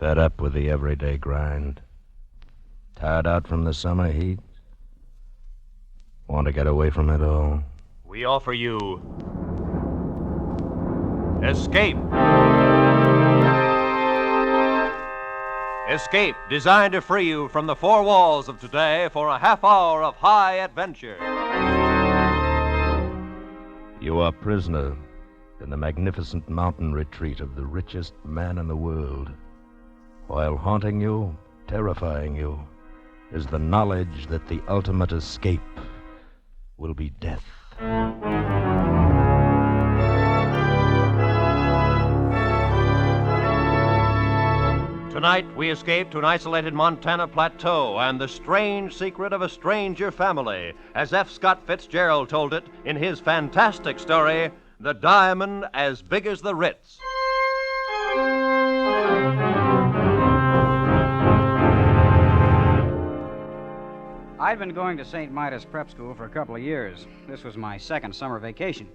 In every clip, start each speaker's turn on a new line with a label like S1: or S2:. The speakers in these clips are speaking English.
S1: Fed up with the everyday grind? Tired out from the summer heat? Want to get away from it all?
S2: We offer you Escape. Escape, designed to free you from the four walls of today for a half hour of high adventure.
S1: You are prisoner in the magnificent mountain retreat of the richest man in the world. While haunting you, terrifying you, is the knowledge that the ultimate escape will be death.
S2: Tonight, we escape to an isolated Montana plateau and the strange secret of a stranger family, as F. Scott Fitzgerald told it in his fantastic story, The Diamond as Big as the Ritz.
S3: I'd been going to St. Midas Prep School for a couple of years. This was my second summer vacation.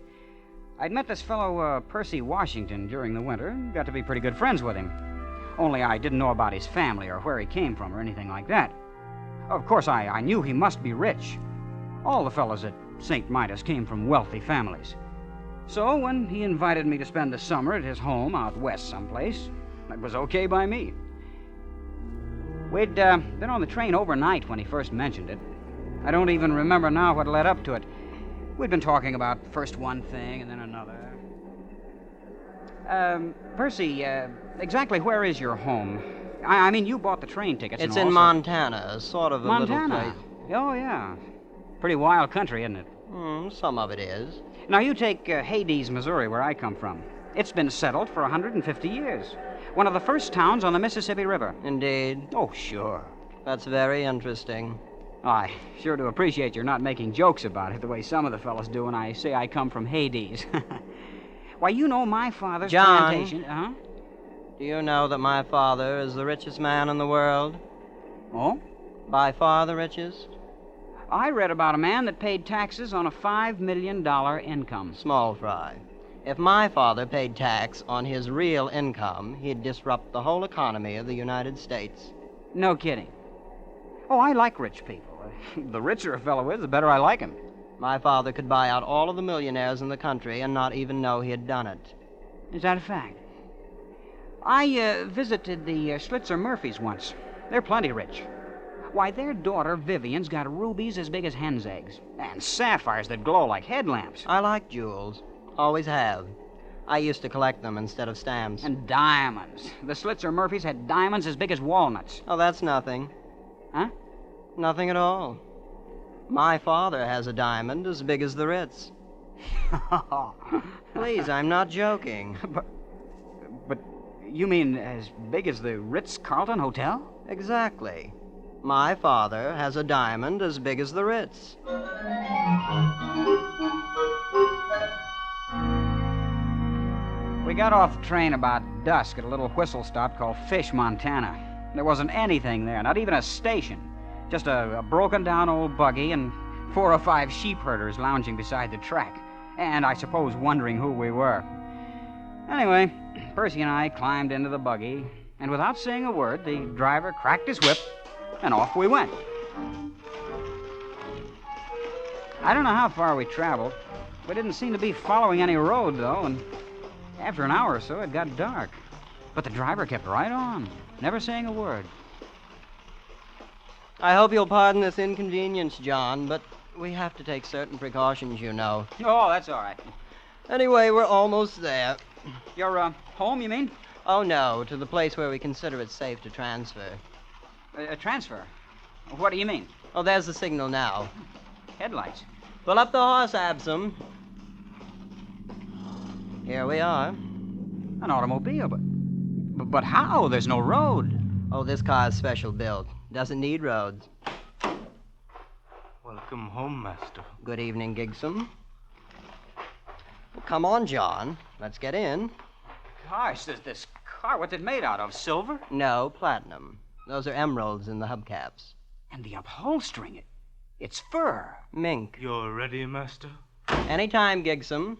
S3: I'd met this fellow, Percy Washington, during the winter, and got to be pretty good friends with him. Only I didn't know about his family or where he came from or anything like that. Of course, I knew he must be rich. All the fellows at St. Midas came from wealthy families. So when he invited me to spend the summer at his home out west someplace, it was okay by me. We'd been on the train overnight when he first mentioned it. I don't even remember now what led up to it. We'd been talking about first one thing and then another. Percy, exactly where is your home? I mean, you bought the train tickets.
S4: It's in Montana, sort of a
S3: Montana?
S4: little place.
S3: Oh, yeah. Pretty wild country, isn't it?
S4: Some of it is.
S3: Now, you take Hades, Missouri, where I come from. It's been settled for 150 years. One of the first towns on the Mississippi River.
S4: Indeed.
S3: Oh, sure.
S4: That's very interesting.
S3: I sure do appreciate you're not making jokes about it the way some of the fellas do when I say I come from Hades. Why, you know my father's plantation...
S4: John, do you know that my father is the richest man in the world?
S3: Oh?
S4: By far the richest?
S3: I read about a man that paid taxes on a $5 million income.
S4: Small fry. If my father paid tax on his real income, he'd disrupt the whole economy of the United States.
S3: No kidding. Oh, I like rich people. The richer a fellow is, the better I like him.
S4: My father could buy out all of the millionaires in the country and not even know he had done it.
S3: Is that a fact? I visited the Schlitzer Murphys once. They're plenty rich. Why, their daughter, Vivian's got rubies as big as hen's eggs, and sapphires that glow like headlamps.
S4: I like jewels. Always have. I used to collect them instead of stamps.
S3: And diamonds. The Schlitzer Murphys had diamonds as big as walnuts.
S4: Oh, that's nothing.
S3: Huh?
S4: Nothing at all. My father has a diamond as big as the Ritz. Please, I'm not joking.
S3: But you mean as big as the Ritz-Carlton Hotel?
S4: Exactly. My father has a diamond as big as the Ritz.
S3: We got off the train about dusk at a little whistle stop called Fish, Montana. There wasn't anything there, not even a station. Just a broken-down old buggy and 4 or 5 sheep herders lounging beside the track. And I suppose wondering who we were. Anyway, Percy and I climbed into the buggy, and without saying a word, the driver cracked his whip, and off we went. I don't know how far we traveled. We didn't seem to be following any road, though, and after an hour or so, it got dark. But the driver kept right on, never saying a word.
S4: I hope you'll pardon this inconvenience, John, but we have to take certain precautions, you know.
S3: Oh, that's all right.
S4: Anyway, we're almost there.
S3: You're, home, you mean?
S4: Oh, no, to the place where we consider it safe to transfer.
S3: A transfer? What do you mean?
S4: Oh, there's the signal now.
S3: Headlights.
S4: Pull up the horse, Absam. Here we are.
S3: An automobile, but how? There's no road.
S4: Oh, this car's special built. Doesn't need roads.
S5: Welcome home, Master.
S4: Good evening, Gigsum. Well, come on, John. Let's get in.
S3: Gosh, this car, what's it made out of? Silver?
S4: No, platinum. Those are emeralds in the hubcaps.
S3: And the upholstering, it's fur.
S4: Mink.
S5: You're ready, Master?
S4: Anytime, Gigsum.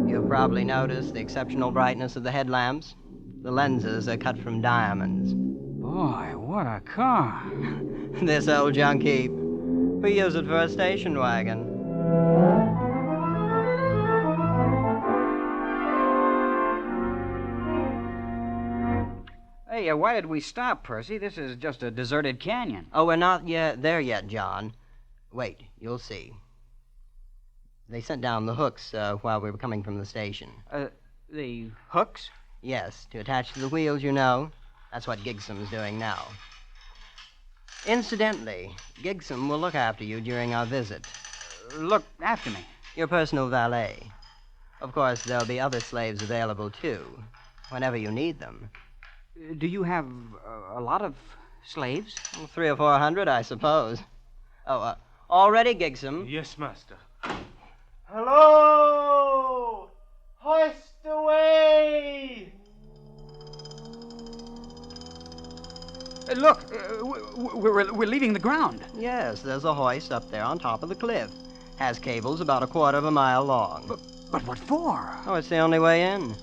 S4: You've probably noticed the exceptional brightness of the headlamps. The lenses are cut from diamonds.
S3: Boy, what a car.
S4: This old junk heap. We use it for a station wagon.
S3: Hey, why did we stop, Percy? This is just a deserted canyon.
S4: Oh, we're not there yet, John. Wait, you'll see. They sent down the hooks while we were coming from the station.
S3: The hooks?
S4: Yes, to attach to the wheels, you know. That's what Gigsom's doing now. Incidentally, Gigsom will look after you during our visit.
S3: Look after me.
S4: Your personal valet. Of course, there'll be other slaves available, too, whenever you need them.
S3: Do you have a lot of slaves?
S4: 300 or 400, I suppose. Oh, all ready, Gigsom?
S5: Yes, master.
S6: Hello! Hoist away!
S3: Look, we're leaving the ground.
S4: Yes, there's a hoist up there on top of the cliff. Has cables about 1/4 of a mile long.
S3: But what for?
S4: Oh, it's the only way in.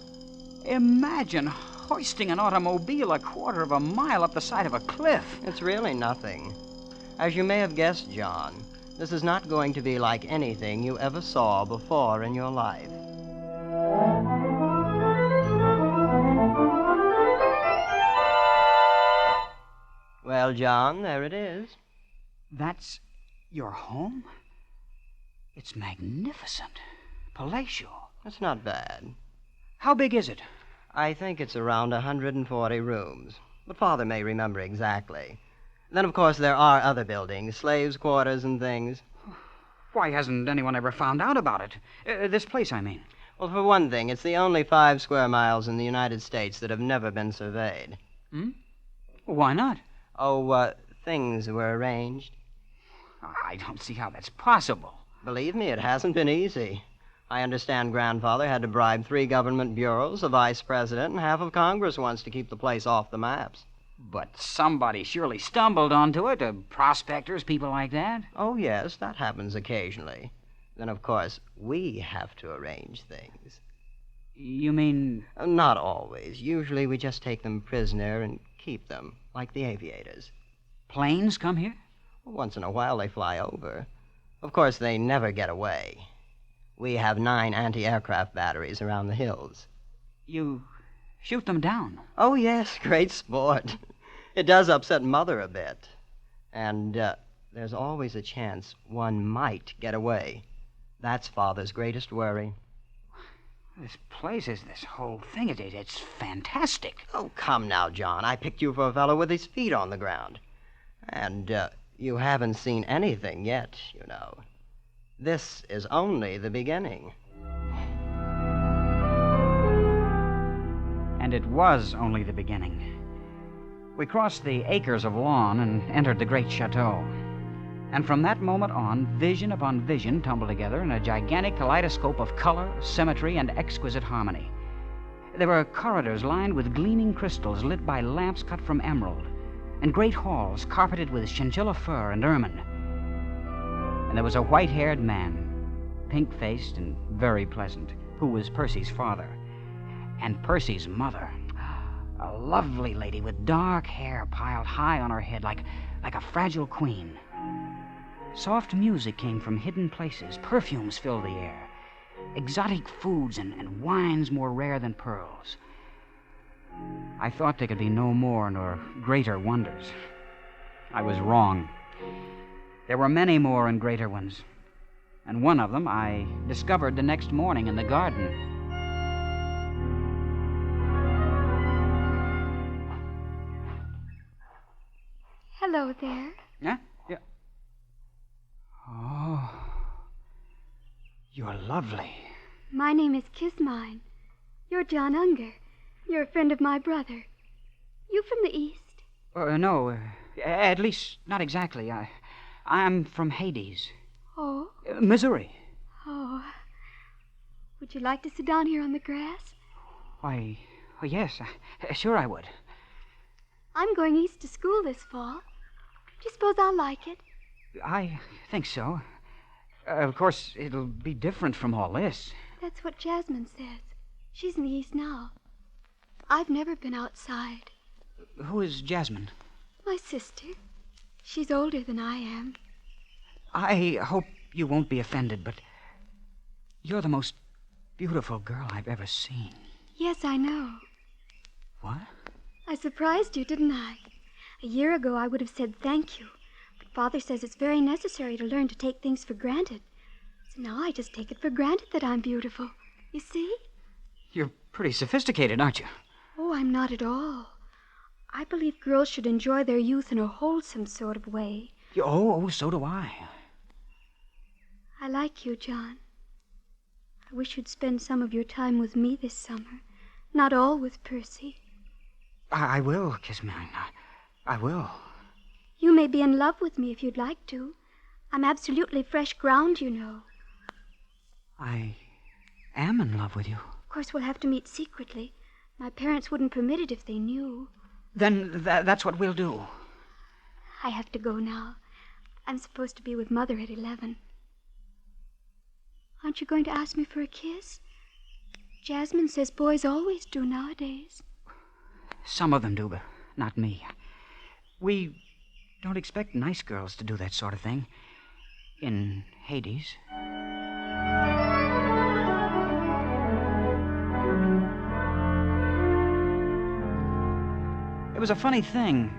S3: Imagine hoisting an automobile 1/4 of a mile up the side of a cliff.
S4: It's really nothing. As you may have guessed, John, this is not going to be like anything you ever saw before in your life. Well, John, there it is.
S3: That's your home? It's magnificent. Palatial.
S4: It's not bad.
S3: How big is it?
S4: I think it's around 140 rooms, but Father may remember exactly. Then, of course, there are other buildings, slaves' quarters and things.
S3: Why hasn't anyone ever found out about it? This place, I mean.
S4: Well, for one thing, it's the only 5 square miles in the United States that have never been surveyed.
S3: Why not?
S4: Oh, things were arranged.
S3: I don't see how that's possible.
S4: Believe me, it hasn't been easy. I understand Grandfather had to bribe 3 government bureaus, a vice president, and half of Congress once to keep the place off the maps.
S3: But somebody surely stumbled onto it, prospectors, people like that.
S4: Oh, yes, that happens occasionally. Then, of course, we have to arrange things.
S3: You mean...
S4: Not always. Usually we just take them prisoner and keep them, like the aviators.
S3: Planes come here?
S4: Once in a while they fly over. Of course, they never get away. We have 9 anti-aircraft batteries around the hills.
S3: You shoot them down?
S4: Oh, yes, great sport. It does upset Mother a bit. And there's always a chance one might get away. That's Father's greatest worry.
S3: This place is this whole thing. It's fantastic.
S4: Oh, come now, John. I picked you for a fellow with his feet on the ground. And you haven't seen anything yet, you know. This is only the beginning.
S3: And it was only the beginning. We crossed the acres of lawn and entered the great chateau. And from that moment on, vision upon vision tumbled together in a gigantic kaleidoscope of color, symmetry, and exquisite harmony. There were corridors lined with gleaming crystals lit by lamps cut from emerald, and great halls carpeted with chinchilla fur and ermine. And there was a white-haired man, pink-faced and very pleasant, who was Percy's father. And Percy's mother, a lovely lady with dark hair piled high on her head like a fragile queen. Soft music came from hidden places. Perfumes filled the air. Exotic foods and wines more rare than pearls. I thought there could be no more nor greater wonders. I was wrong. There were many more and greater ones. And one of them I discovered the next morning in the garden.
S7: Hello there.
S3: Yeah? Yeah. Oh. You're lovely.
S7: My name is Kismine. You're John Unger. You're a friend of my brother. You from the East?
S3: No, at least not exactly. I'm from Hades.
S7: Oh?
S3: Missouri.
S7: Oh. Would you like to sit down here on the grass?
S3: Why, yes, sure I would.
S7: I'm going east to school this fall. Do you suppose I'll like it?
S3: I think so. Of course, it'll be different from all this.
S7: That's what Jasmine says. She's in the East now. I've never been outside.
S3: Who is Jasmine?
S7: My sister. She's older than I am.
S3: I hope you won't be offended, but you're the most beautiful girl I've ever seen.
S7: Yes, I know.
S3: What?
S7: I surprised you, didn't I? A year ago, I would have said thank you. But Father says it's very necessary to learn to take things for granted. So now I just take it for granted that I'm beautiful. You see?
S3: You're pretty sophisticated, aren't you?
S7: Oh, I'm not at all. I believe girls should enjoy their youth in a wholesome sort of way.
S3: Oh, so do I.
S7: I like you, John. I wish you'd spend some of your time with me this summer, not all with Percy.
S3: I will, Kiss Mine. I will.
S7: You may be in love with me if you'd like to. I'm absolutely fresh ground, you know.
S3: I am in love with you.
S7: Of course, we'll have to meet secretly. My parents wouldn't permit it if they knew.
S3: Then that's what we'll do.
S7: I have to go now. I'm supposed to be with Mother at 11. Aren't you going to ask me for a kiss? Jasmine says boys always do nowadays.
S3: Some of them do, but not me. We don't expect nice girls to do that sort of thing. In Hades. It was a funny thing.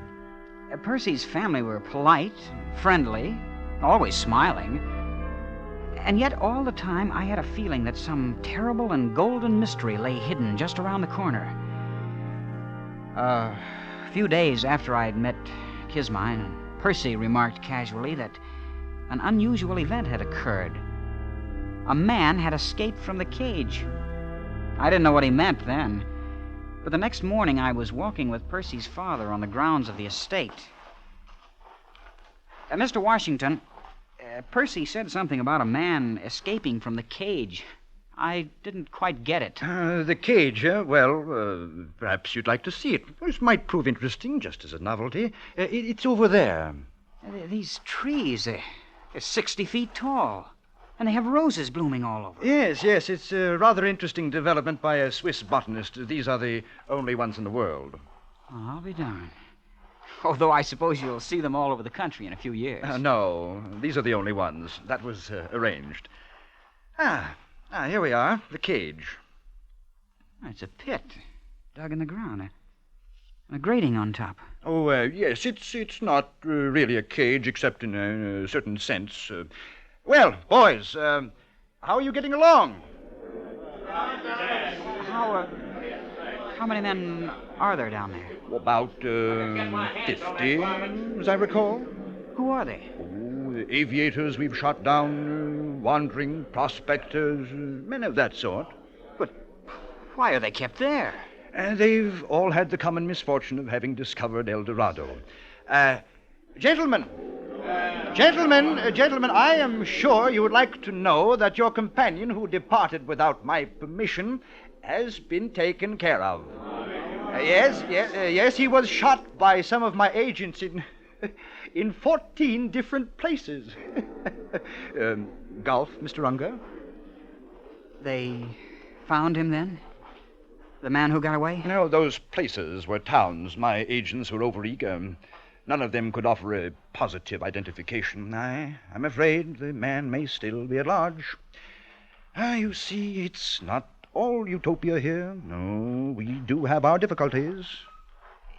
S3: Percy's family were polite, friendly, always smiling. And yet all the time I had a feeling that some terrible and golden mystery lay hidden just around the corner. A few days after I'd met Kismine, Percy remarked casually that an unusual event had occurred. A man had escaped from the cage. I didn't know what he meant then. But the next morning I was walking with Percy's father on the grounds of the estate. Mr. Washington, Percy said something about a man escaping from the cage. I didn't quite get it.
S8: The cage, well, perhaps you'd like to see it. This might prove interesting, just as a novelty. It's over there.
S3: These trees, they're 60 feet tall. And they have roses blooming all over.
S8: Yes, it's a rather interesting development by a Swiss botanist. These are the only ones in the world.
S3: Oh, I'll be darned. Although I suppose you'll see them all over the country in a few years.
S8: No, these are the only ones. That was arranged. Here we are, the cage.
S3: It's a pit dug in the ground. And a grating on top.
S8: Oh, yes, it's not really a cage, except in a certain sense. Well, boys, how are you getting along?
S3: How many men are there down there?
S8: About 50, as I recall.
S3: Who are they?
S8: Oh, the aviators we've shot down, wandering prospectors, men of that sort.
S3: But why are they kept there?
S8: They've all had the common misfortune of having discovered El Dorado. Gentlemen, I am sure you would like to know that your companion, who departed without my permission, has been taken care of. Yes, he was shot by some of my agents in 14 different places. Golf, Mr. Unger?
S3: They found him then? The man who got away?
S8: No, those places were towns. My agents were overeager. None of them could offer a positive identification. I'm afraid the man may still be at large. You see, it's not all utopia here. No, we do have our difficulties.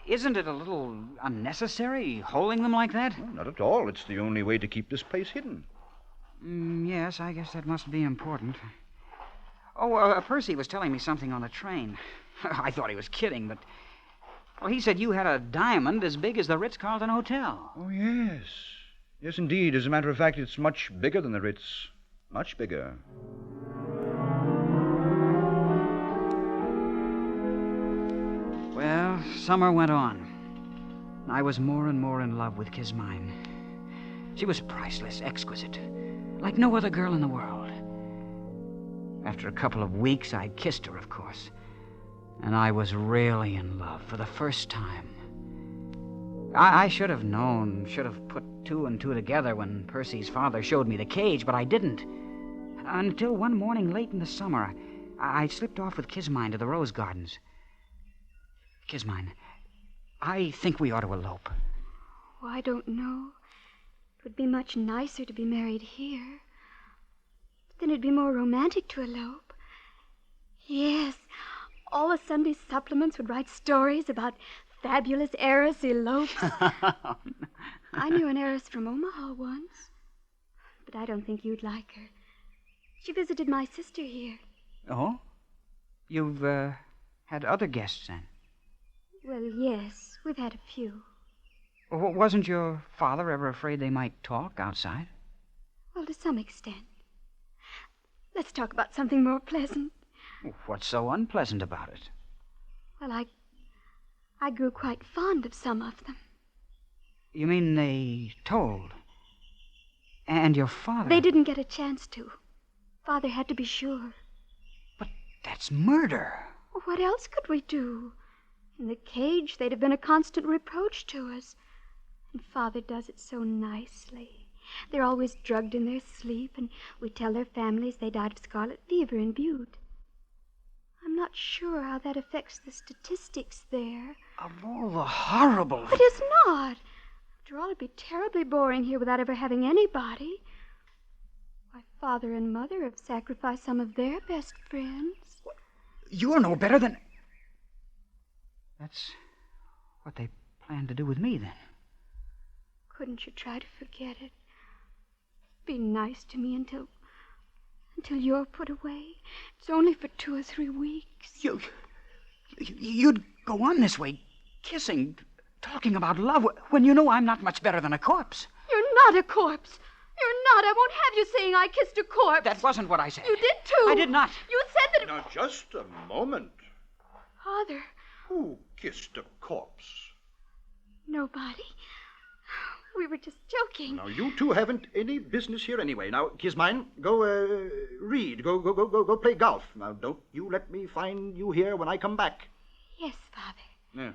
S3: Isn't it a little unnecessary, holding them like that?
S8: Well, not at all. It's the only way to keep this place hidden.
S3: Yes, I guess that must be important. Oh, Percy was telling me something on the train. I thought he was kidding, but... Well, he said you had a diamond as big as the Ritz-Carlton Hotel.
S8: Oh, yes. Yes, indeed. As a matter of fact, it's much bigger than the Ritz. Much bigger.
S3: Well, summer went on. I was more and more in love with Kismine. She was priceless, exquisite, like no other girl in the world. After a couple of weeks, I kissed her, of course. And I was really in love for the first time. I should have known, should have put two and two together when Percy's father showed me the cage, but I didn't. Until one morning late in the summer, I slipped off with Kismine to the rose gardens. Kismine, I think we ought to elope.
S7: Oh, I don't know. It would be much nicer to be married here. But then it'd be more romantic to elope. Yes, all the Sunday supplements would write stories about fabulous heiress elopes. I knew an heiress from Omaha once, but I don't think you'd like her. She visited my sister here.
S3: Oh? You've, had other guests, then?
S7: Well, yes, we've had a few.
S3: Wasn't your father ever afraid they might talk outside?
S7: Well, to some extent. Let's talk about something more pleasant.
S3: What's so unpleasant about it?
S7: Well, I grew quite fond of some of them.
S3: You mean they told? And your father...
S7: They didn't get a chance to. Father had to be sure.
S3: But that's murder.
S7: Well, what else could we do? In the cage, they'd have been a constant reproach to us. And Father does it so nicely. They're always drugged in their sleep, and we tell their families they died of scarlet fever in Butte. I'm not sure how that affects the statistics there.
S3: Of all the horrible...
S7: But it's not. After all, it'd be terribly boring here without ever having anybody. Why, Father and Mother have sacrificed some of their best friends.
S3: You're no better than... That's what they plan to do with me, then.
S7: Couldn't you try to forget it? Be nice to me until you're put away. It's only for 2 or 3 weeks.
S3: You'd go on this way, kissing, talking about love, when you know I'm not much better than a corpse.
S7: You're not a corpse. You're not. I won't have you saying I kissed a corpse.
S3: That wasn't what I said.
S7: You did, too.
S3: I did not.
S7: You said that...
S8: Now, just a moment.
S7: Father.
S8: Who kissed a corpse?
S7: Nobody. We were just joking.
S8: Now, you two haven't any business here anyway. Now, Kismine, go read. Go play golf. Now, don't you let me find you here when I come back.
S7: Yes, Father.
S8: Yeah.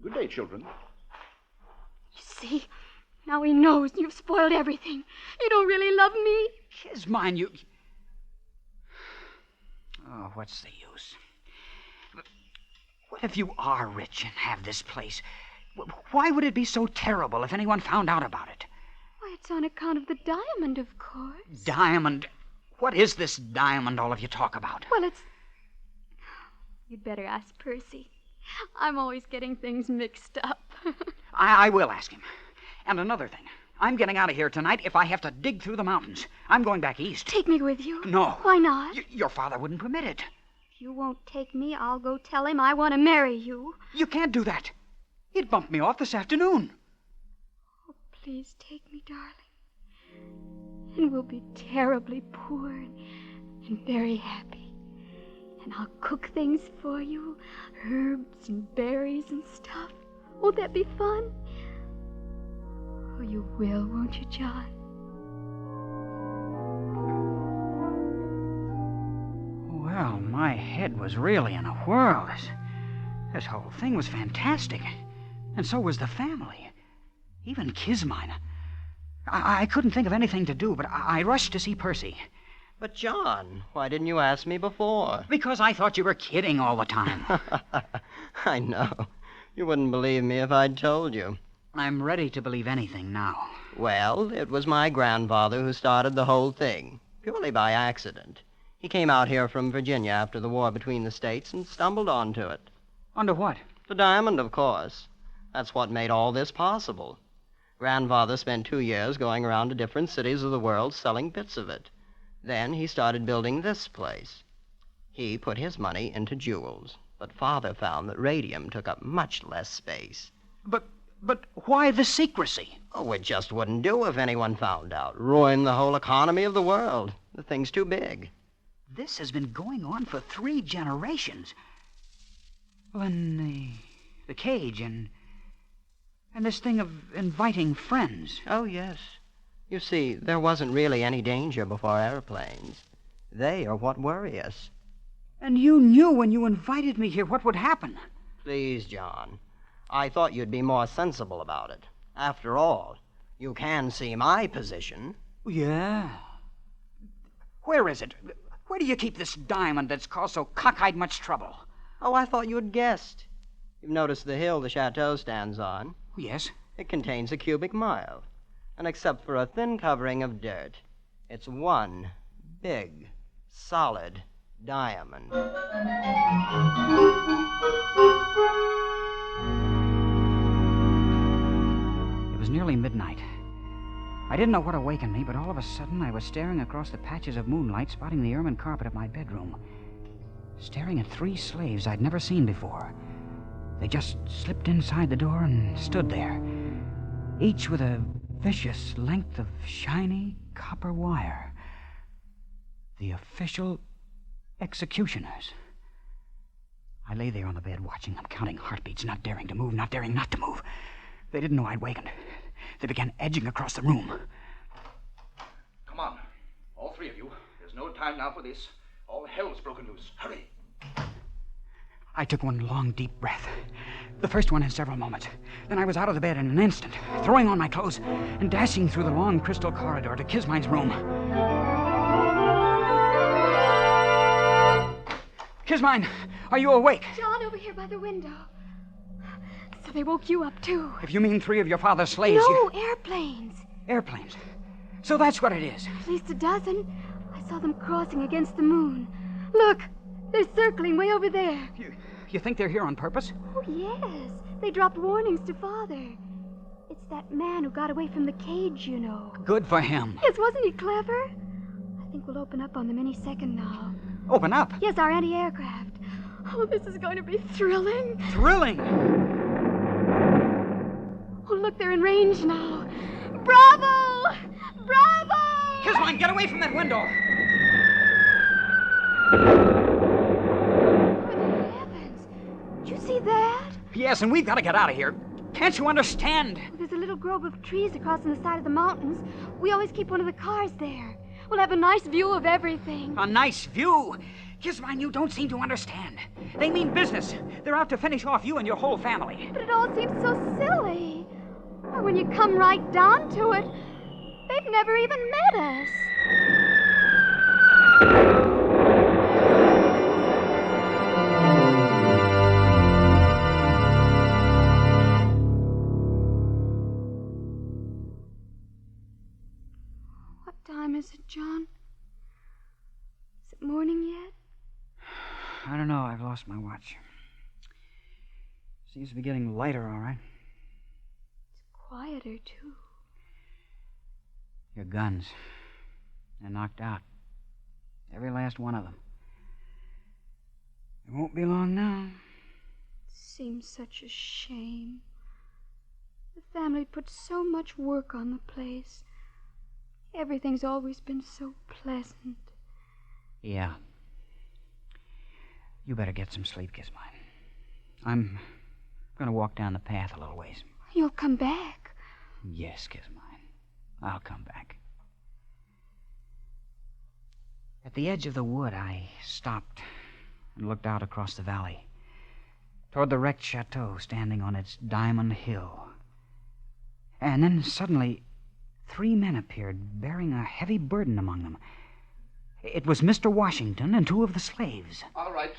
S8: Good day, children.
S7: You see, now he knows you've spoiled everything. You don't really love me.
S3: Kismine, you... Oh, what's the use? What if you are rich and have this place? Why would it be so terrible if anyone found out about it?
S7: Why, it's on account of the diamond, of course.
S3: Diamond? What is this diamond all of you talk about?
S7: Well, it's... You'd better ask Percy. I'm always getting things mixed up.
S3: I will ask him. And another thing. I'm getting out of here tonight if I have to dig through the mountains. I'm going back east.
S7: Take me with you.
S3: No.
S7: Why not?
S3: Your father wouldn't permit it.
S7: If you won't take me, I'll go tell him I want to marry you.
S3: You can't do that. He'd bumped me off this afternoon.
S7: Oh, please take me, darling. And we'll be terribly poor and very happy. And I'll cook things for you, herbs and berries and stuff. Won't that be fun? Oh, you will, won't you, John?
S3: Well, my head was really in a whirl. This whole thing was fantastic. And so was the family. Even Kismine. I couldn't think of anything to do, but I rushed to see Percy.
S4: But, John, why didn't you ask me before?
S3: Because I thought you were kidding all the time.
S4: I know. You wouldn't believe me if I'd told you.
S3: I'm ready to believe anything now.
S4: Well, it was my grandfather who started the whole thing, purely by accident. He came out here from Virginia after the war between the states and stumbled onto it.
S3: Onto what?
S4: The diamond, of course. That's what made all this possible. Grandfather spent 2 years going around to different cities of the world selling bits of it. Then he started building this place. He put his money into jewels, but Father found that radium took up much less space.
S3: But why the secrecy?
S4: Oh, it just wouldn't do if anyone found out. Ruin the whole economy of the world. The thing's too big.
S3: This has been going on for 3 generations. Well, and the cage and this thing of inviting friends.
S4: Oh, yes. You see, there wasn't really any danger before airplanes. They are what worry us.
S3: And you knew when you invited me here what would happen.
S4: Please, John. I thought you'd be more sensible about it. After all, you can see my position.
S3: Yeah. Where is it? Where do you keep this diamond that's caused so cockeyed much trouble?
S4: Oh, I thought you'd guessed. You've noticed the hill the chateau stands on?
S3: Yes.
S4: It contains a cubic mile. And except for a thin covering of dirt, it's one big, solid diamond.
S3: It was nearly midnight. I didn't know what awakened me, but all of a sudden I was staring across the patches of moonlight, spotting the ermine carpet of my bedroom. Staring at 3 slaves I'd never seen before. They just slipped inside the door and stood there, each with a vicious length of shiny copper wire. The official executioners. I lay there on the bed watching them, counting heartbeats, not daring to move, not daring not to move. They didn't know I'd wakened. They began edging across the room.
S8: Come on, all 3 of you. There's no time now for this. All hell's broken loose. Hurry.
S3: I took one long, deep breath. The first one in several moments. Then I was out of the bed in an instant, throwing on my clothes and dashing through the long crystal corridor to Kismine's room. Kismine, are you awake?
S7: John, over here by the window. So they woke you up, too.
S3: If you mean 3 of your father's slaves...
S7: No, airplanes.
S3: Airplanes. So that's what it is.
S7: At least a dozen. I saw them crossing against the moon. Look, they're circling way over there.
S3: You think they're here on purpose?
S7: Oh, yes. They dropped warnings to Father. It's that man who got away from the cage, you know.
S3: Good for him.
S7: Yes, wasn't he clever? I think we'll open up on them any second now.
S3: Open up?
S7: Yes, our anti-aircraft. Oh, this is going to be thrilling.
S3: Thrilling?
S7: Oh, look, they're in range now. Bravo! Bravo!
S3: Kismine, get away from that window!
S7: Good heavens. Did you see that?
S3: Yes, and we've got to get out of here. Can't you understand?
S7: There's a little grove of trees across on the side of the mountains. We always keep one of the cars there. We'll have a nice view of everything.
S3: A nice view? Kismine, you don't seem to understand. They mean business. They're out to finish off you and your whole family.
S7: But it all seems so silly. Or when you come right down to it, they've never even met us. What time is it, John? Is it morning yet?
S3: I don't know. I've lost my watch. Seems to be getting lighter, all right.
S7: Quieter, too.
S3: Your guns. They're knocked out. Every last one of them. It won't be long now.
S7: Seems such a shame. The family put so much work on the place. Everything's always been so pleasant.
S3: Yeah. You better get some sleep, Kismine. I'm going to walk down the path a little ways.
S7: You'll come back.
S3: Yes, Kismine. I'll come back. At the edge of the wood, I stopped and looked out across the valley toward the wrecked chateau standing on its diamond hill. And then suddenly, 3 men appeared, bearing a heavy burden among them. It was Mr. Washington and 2 of the slaves.
S8: All right.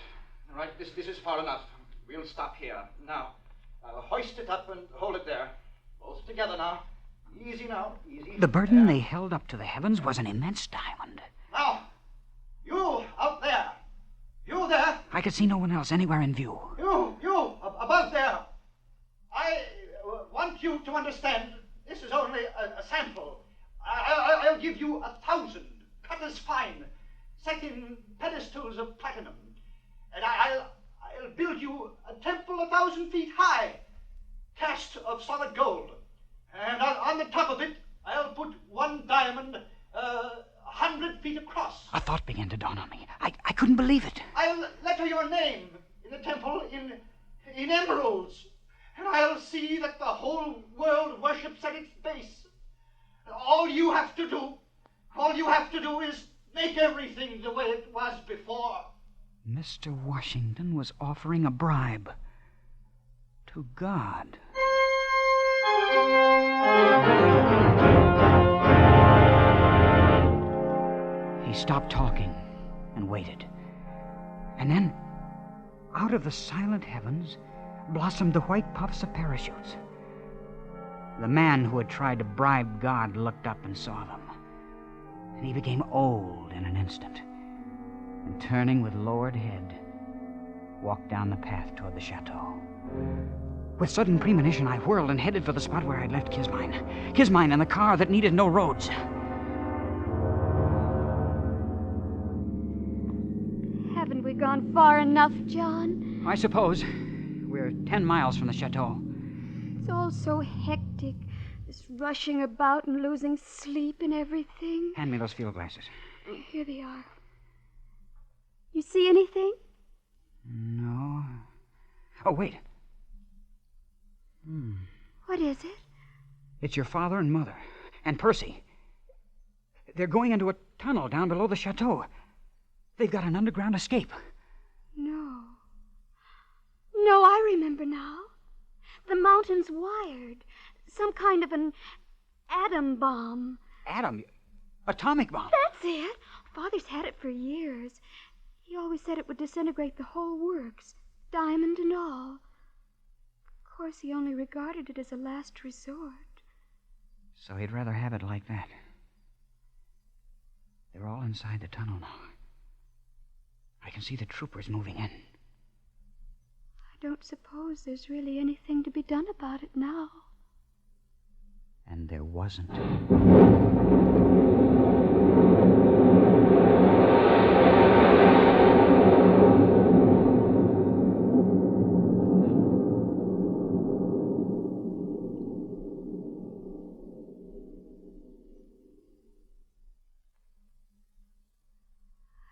S8: This is far enough. We'll stop here. Now, hoist it up and hold it there. Both together now. Easy now. Easy.
S3: The burden they held up to the heavens was an immense diamond.
S8: Now, you out there. You there.
S3: I could see no one else anywhere in view.
S8: You above there. I want you to understand this is only a sample. I'll give you 1,000, cut as fine, set in pedestals of platinum. And I'll build you a temple 1,000 feet high, cast of solid gold. And on the top of it, I'll put one diamond 100 feet across.
S3: A thought began to dawn on me. I couldn't believe it.
S8: I'll letter your name in the temple in emeralds. And I'll see that the whole world worships at its base. All you have to do is make everything the way it was before.
S3: Mr. Washington was offering a bribe to God. He stopped talking and waited. And then, out of the silent heavens, blossomed the white puffs of parachutes. The man who had tried to bribe God looked up and saw them. And he became old in an instant, and turning with lowered head, walked down the path toward the chateau. With sudden premonition, I whirled and headed for the spot where I'd left Kismine. Kismine and the car that needed no roads.
S7: Haven't we gone far enough, John?
S3: I suppose. We're 10 miles from the chateau.
S7: It's all so hectic. This rushing about and losing sleep and everything.
S3: Hand me those field glasses.
S7: Here they are. You see anything?
S3: No. Oh, wait.
S7: What is it?
S3: It's your father and mother. And Percy. They're going into a tunnel down below the chateau. They've got an underground escape.
S7: No. No, I remember now. The mountain's wired. Some kind of an atom bomb.
S3: Atom? Atomic bomb?
S7: That's it. Father's had it for years. He always said it would disintegrate the whole works, diamond and all. Of course, he only regarded it as a last resort.
S3: So he'd rather have it like that. They're all inside the tunnel now. I can see the troopers moving in.
S7: I don't suppose there's really anything to be done about it now.
S3: And there wasn't.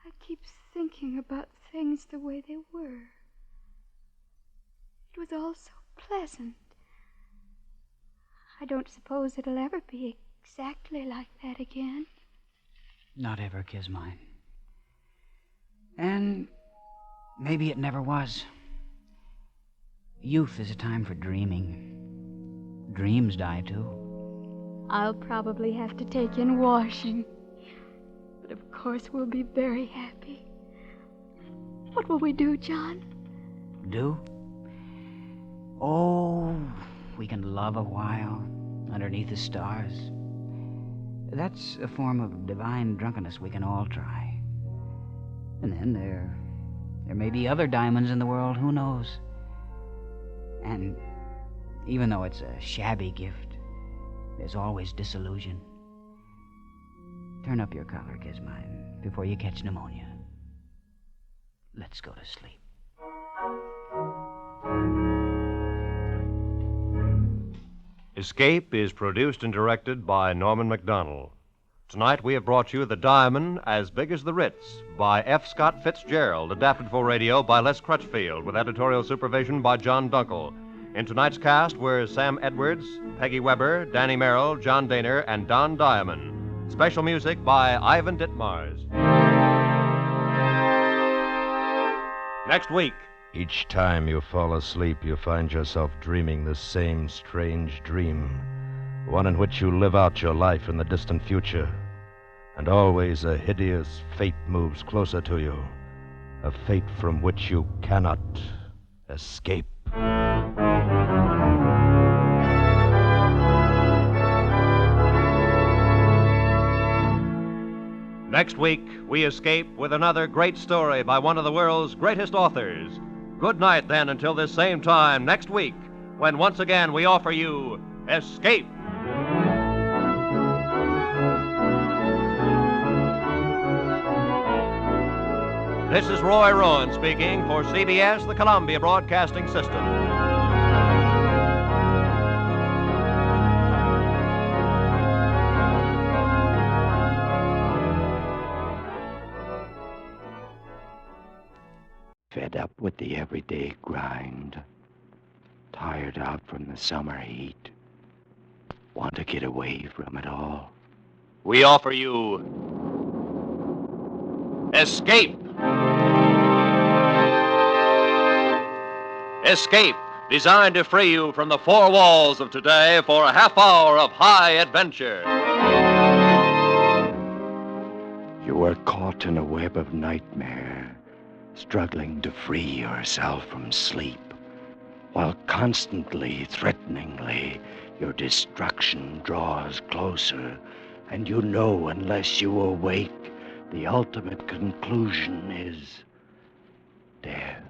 S7: I keep thinking about things the way they were. It was all so pleasant. I don't suppose it'll ever be exactly like that again.
S3: Not ever, Kismine. And maybe it never was. Youth is a time for dreaming. Dreams die, too.
S7: I'll probably have to take in washing. But of course we'll be very happy. What will we do, John?
S3: Do? Oh, we can love a while underneath the stars. That's a form of divine drunkenness we can all try. And then there may be other diamonds in the world, who knows? And even though it's a shabby gift, there's always disillusion. Turn up your collar, Kismine, before you catch pneumonia. Let's go to sleep.
S2: Escape is produced and directed by Norman MacDonald. Tonight we have brought you The Diamond as Big as the Ritz by F. Scott Fitzgerald, adapted for radio by Les Crutchfield, with editorial supervision by John Dunkel. In tonight's cast were Sam Edwards, Peggy Weber, Danny Merrill, John Daner, and Don Diamond. Special music by Ivan Ditmars. Next week.
S1: Each time you fall asleep, you find yourself dreaming the same strange dream, one in which you live out your life in the distant future, and always a hideous fate moves closer to you, a fate from which you cannot escape.
S2: Next week, we escape with another great story by one of the world's greatest authors. Good night, then, until this same time next week, when once again we offer you Escape. This is Roy Rowan speaking for CBS, the Columbia Broadcasting System.
S9: Fed up with the everyday grind, tired out from the summer heat, want to get away from it all.
S2: We offer you Escape. Escape, designed to free you from the four walls of today for a half hour of high adventure.
S9: You are caught in a web of nightmare, struggling to free yourself from sleep, while constantly, threateningly, your destruction draws closer, and you know unless you awake, the ultimate conclusion is death.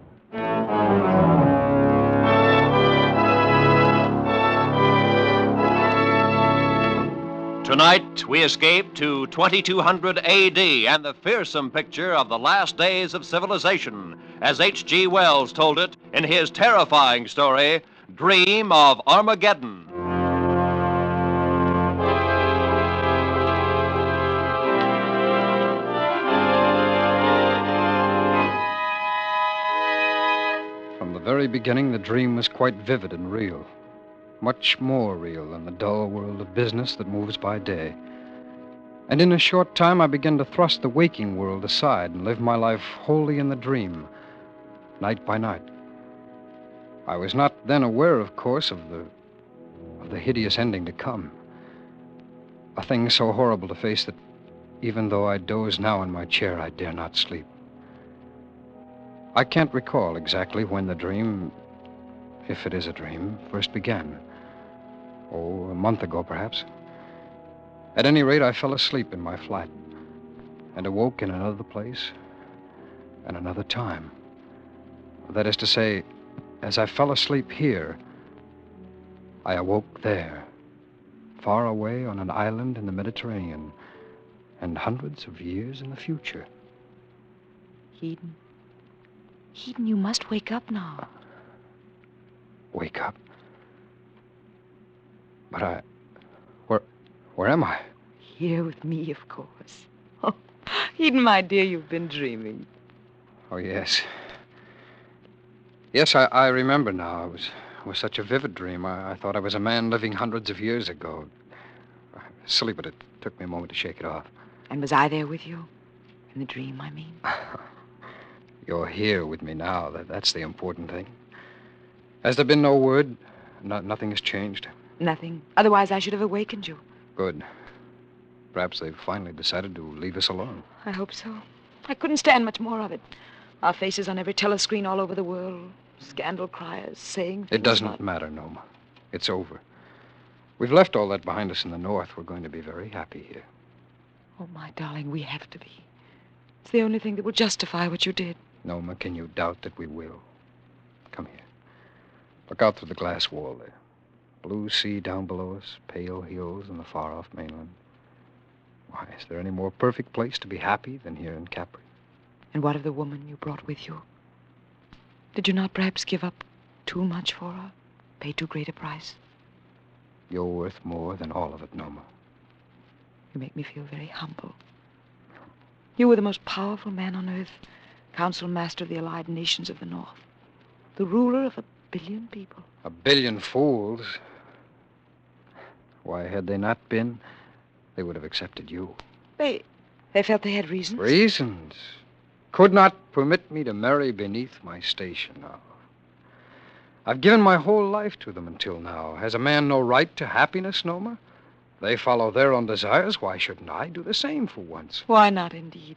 S2: Tonight, we escape to 2200 AD and the fearsome picture of the last days of civilization, as H.G. Wells told it in his terrifying story, Dream of Armageddon.
S10: From the very beginning, the dream was quite vivid and real. Much more real than the dull world of business that moves by day. And in a short time, I began to thrust the waking world aside and live my life wholly in the dream, night by night. I was not then aware, of course, of the hideous ending to come. A thing so horrible to face that even though I doze now in my chair, I dare not sleep. I can't recall exactly when the dream, if it is a dream, first began. Oh, a month ago, perhaps. At any rate, I fell asleep in my flat and awoke in another place and another time. That is to say, as I fell asleep here, I awoke there, far away on an island in the Mediterranean, and hundreds of years in the future.
S11: Eden, you must wake up now.
S10: Wake up? But where am I?
S11: Here with me, of course. Oh, Eden, my dear, you've been dreaming.
S10: Oh, yes. Yes, I remember now. It was such a vivid dream. I thought I was a man living hundreds of years ago. Silly, but it took me a moment to shake it off.
S11: And was I there with you? In the dream, I mean.
S10: You're here with me now. That's the important thing. Has there been no word? Nothing has changed?
S11: Nothing. Otherwise, I should have awakened you.
S10: Good. Perhaps they've finally decided to leave us alone.
S11: I hope so. I couldn't stand much more of it. Our faces on every telescreen all over the world. Scandal criers saying things.
S10: It doesn't matter, Noma. It's over. We've left all that behind us in the north. We're going to be very happy here.
S11: Oh, my darling, we have to be. It's the only thing that will justify what you did.
S10: Noma, can you doubt that we will? Come here. Look out through the glass wall there. Blue sea down below us, pale hills and the far-off mainland. Why, is there any more perfect place to be happy than here in Capri?
S11: And what of the woman you brought with you? Did you not perhaps give up too much for her? Pay too great a price?
S10: You're worth more than all of it, Noma.
S11: You make me feel very humble. You were the most powerful man on earth, council master of the allied nations of the North, the ruler of 1 billion people.
S10: 1 billion fools? Why, had they not been, they would have accepted you.
S11: They felt they had reasons?
S10: Reasons? Could not permit me to marry beneath my station now. I've given my whole life to them until now. Has a man no right to happiness, Noma? They follow their own desires. Why shouldn't I do the same for once?
S11: Why not, indeed?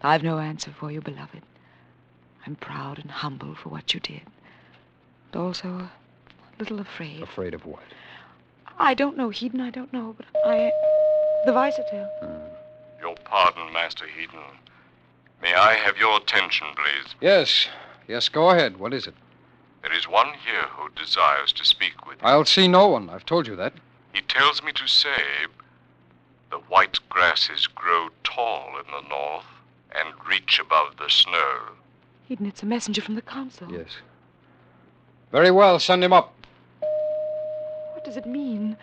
S11: I've no answer for you, beloved. I'm proud and humble for what you did. But also a little afraid.
S10: Afraid of what?
S11: I don't know, Hedon, I don't know, but the Vicetel.
S12: Your pardon, Master Hedon. May I have your attention, please?
S10: Yes, go ahead. What is it?
S12: There is one here who desires to speak with you.
S10: I'll see no one. I've told you that.
S12: He tells me to say the white grasses grow tall in the north and reach above the snow.
S11: Hedon, it's a messenger from the council.
S10: Yes. Very well, send him up.
S11: What does it mean?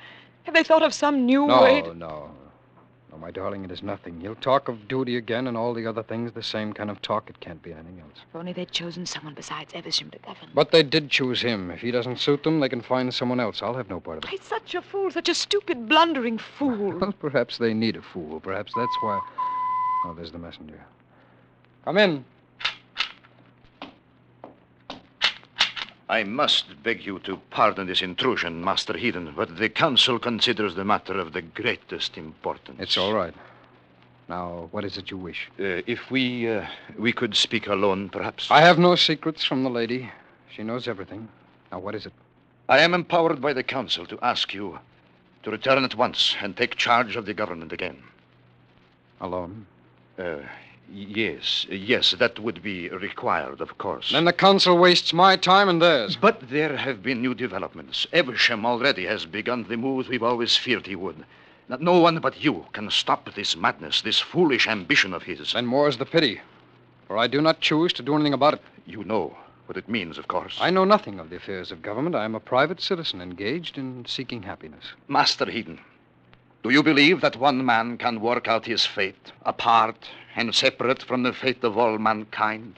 S11: Have they thought of some new way to...
S10: No, my darling, it is nothing. He'll talk of duty again and all the other things, the same kind of talk. It can't be anything else.
S11: If only they'd chosen someone besides Evesham to govern.
S10: But they did choose him. If he doesn't suit them, they can find someone else. I'll have no part of it.
S11: He's such a fool, such a stupid, blundering fool.
S10: Well, perhaps they need a fool. Perhaps that's why... Oh, there's the messenger. Come in.
S8: I must beg you to pardon this intrusion, Master Hedon, but the council considers the matter of the greatest importance.
S10: It's all right. Now, what is it you wish?
S8: If we could speak alone, perhaps.
S10: I have no secrets from the lady. She knows everything. Now, what is it?
S8: I am empowered by the council to ask you to return at once and take charge of the government again.
S10: Alone?
S8: Yes, that would be required, of course.
S10: Then the council wastes my time and theirs.
S8: But there have been new developments. Evesham already has begun the moves we've always feared he would. Now, no one but you can stop this madness, this foolish ambition of his.
S10: Then more's the pity, for I do not choose to do anything about it.
S8: You know what it means, of course.
S10: I know nothing of the affairs of government. I am a private citizen engaged in seeking happiness.
S8: Master Heaton, do you believe that one man can work out his fate, apart and separate from the fate of all mankind?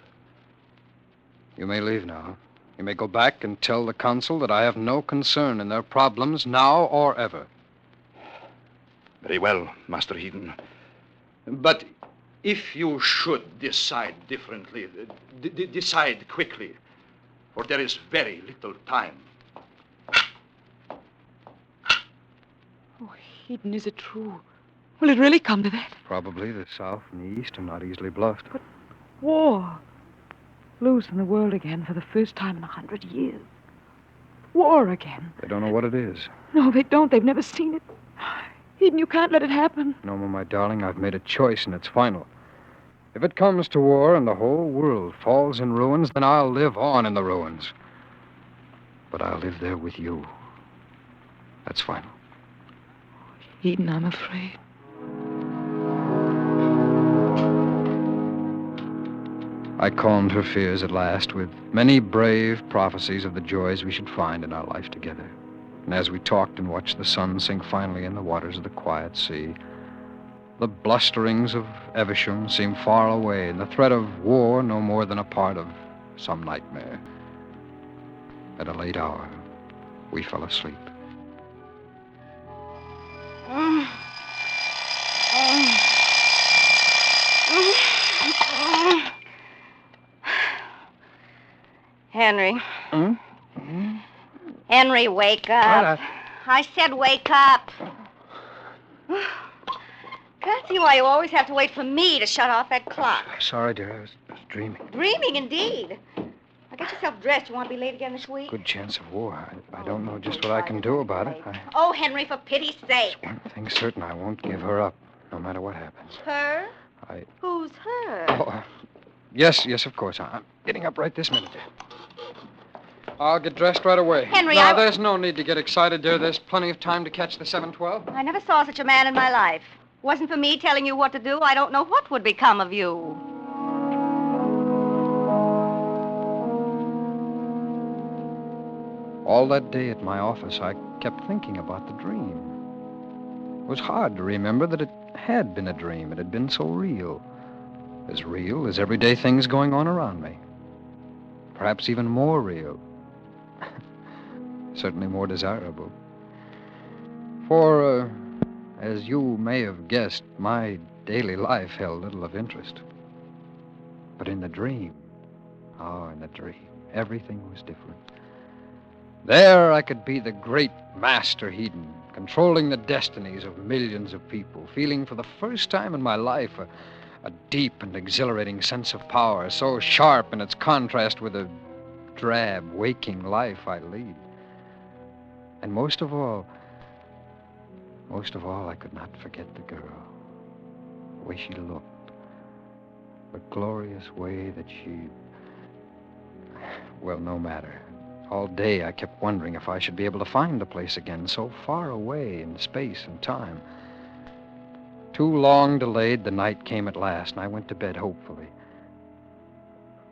S10: You may leave now. You may go back and tell the council that I have no concern in their problems now or ever.
S8: Very well, Master Heaton. But if you should decide differently, decide quickly, for there is very little time.
S11: Oh, Heaton, is it true? Will it really come to that?
S10: Probably. The South and the East are not easily bluffed.
S11: But war. Loose in the world again for the first time in 100 years. War again.
S10: They don't know what it is.
S11: No, they don't. They've never seen it. Eden, you can't let it happen.
S10: No, my darling, I've made a choice, and it's final. If it comes to war and the whole world falls in ruins, then I'll live on in the ruins. But I'll live there with you. That's final.
S11: Eden, I'm afraid.
S10: I calmed her fears at last with many brave prophecies of the joys we should find in our life together. And as we talked and watched the sun sink finally in the waters of the quiet sea, the blusterings of Evesham seemed far away, and the threat of war no more than a part of some nightmare. At a late hour, we fell asleep.
S13: Henry. Henry, wake up. I said wake up. Can't see why you always have to wait for me to shut off that clock.
S10: Sorry, dear. I was dreaming.
S13: Dreaming, indeed. Now get yourself dressed. You want to be late again this week?
S10: Good chance of war. I don't know just what I can do about it.
S13: Oh, Henry, for pity's sake.
S10: One thing's certain, I won't give her up, no matter what happens.
S13: Her?
S10: I...
S13: Who's her?
S10: Oh, yes, of course. I'm getting up right this minute. I'll get dressed right away.
S13: Henry,
S10: Now, there's no need to get excited, dear. There's plenty of time to catch the 7:12.
S13: I never saw such a man in my life. Wasn't for me telling you what to do, I don't know what would become of you.
S10: All that day at my office, I kept thinking about the dream. It was hard to remember that it had been a dream. It had been so real as everyday things going on around me. Perhaps even more real. Certainly more desirable. For, as you may have guessed, my daily life held little of interest. But in the dream, everything was different. There I could be the great Master Heaton, controlling the destinies of millions of people, feeling for the first time in my life a deep and exhilarating sense of power, so sharp in its contrast with the drab, waking life I lead. And most of all, I could not forget the girl, the way she looked, the glorious way that she... Well, no matter. All day I kept wondering if I should be able to find the place again, so far away in space and time. Too long delayed, the night came at last, and I went to bed hopefully.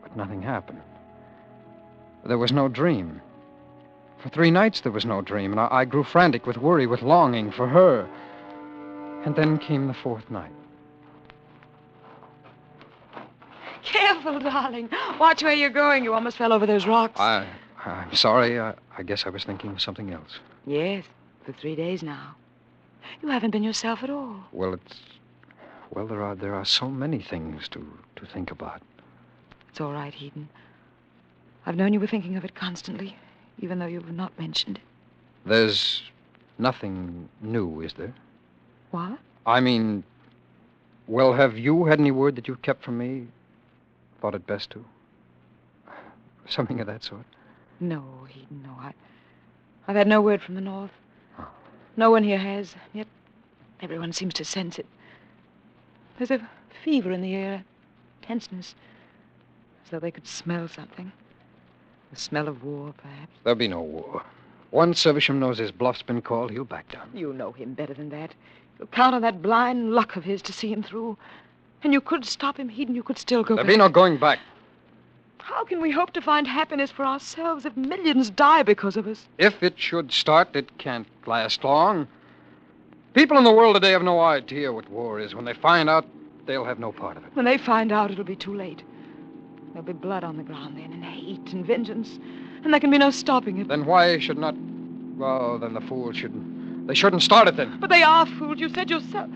S10: But nothing happened. There was no dream. For 3 nights there was no dream, and I grew frantic with worry, with longing for her. And then came the 4th night.
S11: Careful, darling. Watch where you're going. You almost fell over those rocks.
S10: I'm sorry. I guess I was thinking of something else.
S11: Yes, for 3 days now. You haven't been yourself at all.
S10: Well, there are so many things to think about.
S11: It's all right, Heaton. I've known you were thinking of it constantly, even though you've not mentioned it.
S10: There's nothing new, is there?
S11: What?
S10: I mean, well, have you had any word that you've kept from me? Thought it best to? Something of that sort?
S11: No, Eden, no. I've had no word from the North. No one here has. Yet everyone seems to sense it. There's a fever in the air, tenseness, as though they could smell something. The smell of war, perhaps.
S10: There'll be no war. Once Evesham knows his bluff's been called, he'll back down.
S11: You know him better than that. You'll count on that blind luck of his to see him through. And you could stop him, Eden. You could still go
S10: There'll
S11: back.
S10: be no going back.
S11: How can we hope to find happiness for ourselves if millions die because of us?
S10: If it should start, it can't last long. People in the world today have no idea what war is. When they find out, they'll have no part of it.
S11: When they find out, it'll be too late. There'll be blood on the ground then, and hate and vengeance. And there can be no stopping it.
S10: Then why should not... Well, then the fools shouldn't... They shouldn't start it then.
S11: But they are fools. You said yourself.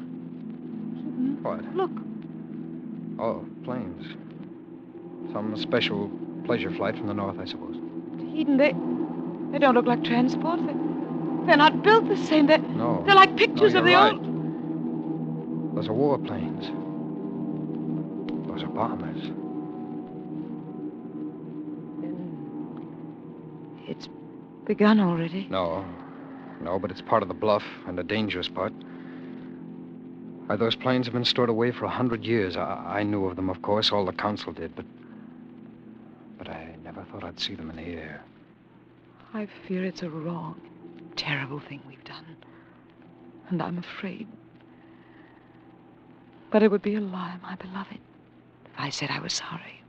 S10: What?
S11: Look.
S10: Oh, planes. Some special pleasure flight from the north, I suppose.
S11: Eden, they don't look like transports. They're not built the same.
S10: No.
S11: They're like pictures
S10: No,
S11: of the
S10: you're right.
S11: old...
S10: Those are warplanes. Those are bombers.
S11: It's begun already.
S10: No, but it's part of the bluff, and a dangerous part. Why, those planes have been stored away for 100 years. I knew of them, of course. All the council did, but I never thought I'd see them in the air.
S11: I fear it's a wrong, terrible thing we've done. And I'm afraid. But it would be a lie, my beloved, if I said I was sorry.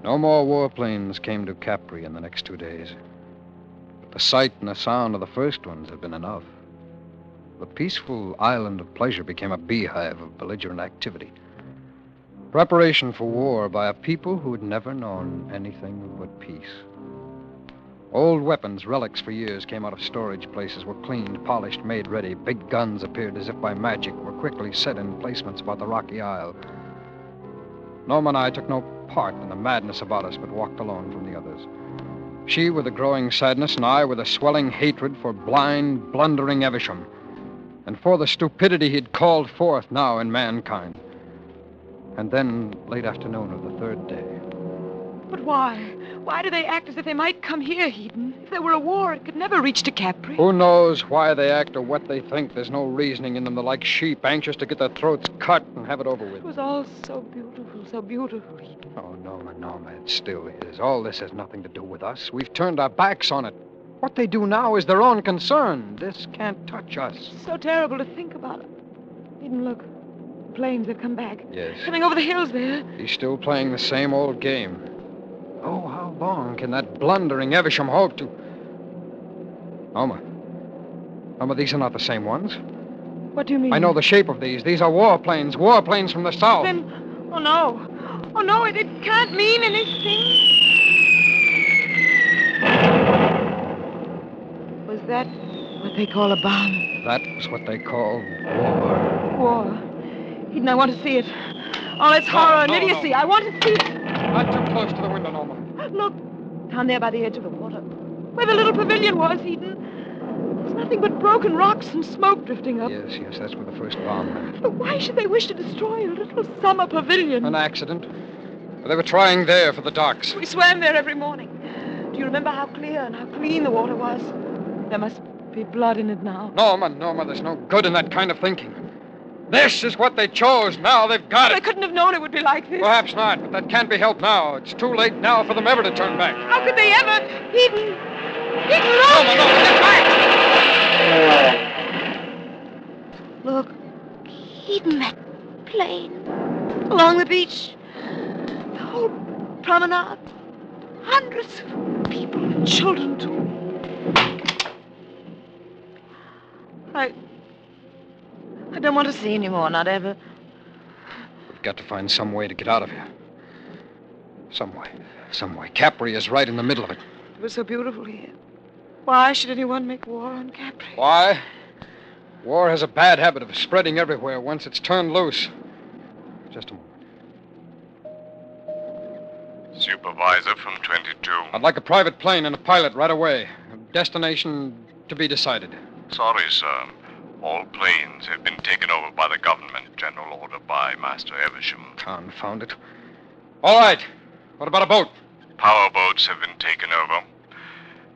S10: No more warplanes came to Capri in the next 2 days. But the sight and the sound of the first ones had been enough. The peaceful island of pleasure became a beehive of belligerent activity. Preparation for war by a people who had never known anything but peace. Old weapons, relics for years, came out of storage places, were cleaned, polished, made ready. Big guns appeared as if by magic, were quickly set in placements about the rocky isle. Norma and I took no part in the madness about us, but walked alone from the others. She with a growing sadness, and I with a swelling hatred for blind, blundering Evesham, and for the stupidity he'd called forth now in mankind. And then, late afternoon of the third day.
S11: But why? Why do they act as if they might come here, Eden? If there were a war, it could never reach to Capri.
S10: Who knows why they act or what they think? There's no reasoning in them. They're like sheep, anxious to get their throats cut and have it over with.
S11: It was all so beautiful, Eden.
S10: Oh, Norma, it still is. All this has nothing to do with us. We've turned our backs on it. What they do now is their own concern. This can't touch us.
S11: It's so terrible to think about it. Eden, look. The planes have come back.
S10: Yes.
S11: Coming over the hills there.
S10: He's still playing the same old game. Oh, how long can that blundering Evesham hope to... Norma, these are not the same ones.
S11: What do you mean?
S10: I know the shape of these. These are warplanes from the south.
S11: Then, oh no, it can't mean anything. Was that what they call a bomb?
S10: That was what they call war.
S11: War. Eden, I want to see it. All its horror and idiocy. I want to see it.
S10: Not too close to the window, Norma.
S11: Look, down there by the edge of the water. Where the little pavilion was, Eden. There's nothing but broken rocks and smoke drifting up.
S10: Yes, that's where the first bomb went.
S11: But why should they wish to destroy a little summer pavilion?
S10: An accident. They were trying there for the docks.
S11: We swam there every morning. Do you remember how clear and how clean the water was? There must be blood in it now.
S10: Norma, there's no good in that kind of thinking. This is what they chose. Now they've got it.
S11: They couldn't have known it would be like this.
S10: Perhaps not, but that can't be helped now. It's too late now for them ever to turn back.
S11: How could they ever? Eden, look!
S10: Norma, get back!
S11: Look, Eden, that plane. Along the beach. The whole promenade. Hundreds of people and children, too. I don't want to see any more, not ever.
S10: We've got to find some way to get out of here. Some way. Capri is right in the middle of it.
S11: It was so beautiful here. Why should anyone make war on Capri?
S10: Why? War has a bad habit of spreading everywhere once it's turned loose. Just a moment.
S12: Supervisor from 22.
S10: I'd like a private plane and a pilot right away. Destination to be decided.
S12: Sorry, sir. All planes have been taken over by the government, General order by Master Evesham.
S10: Confound it. All right. What about a boat?
S12: Power boats have been taken over.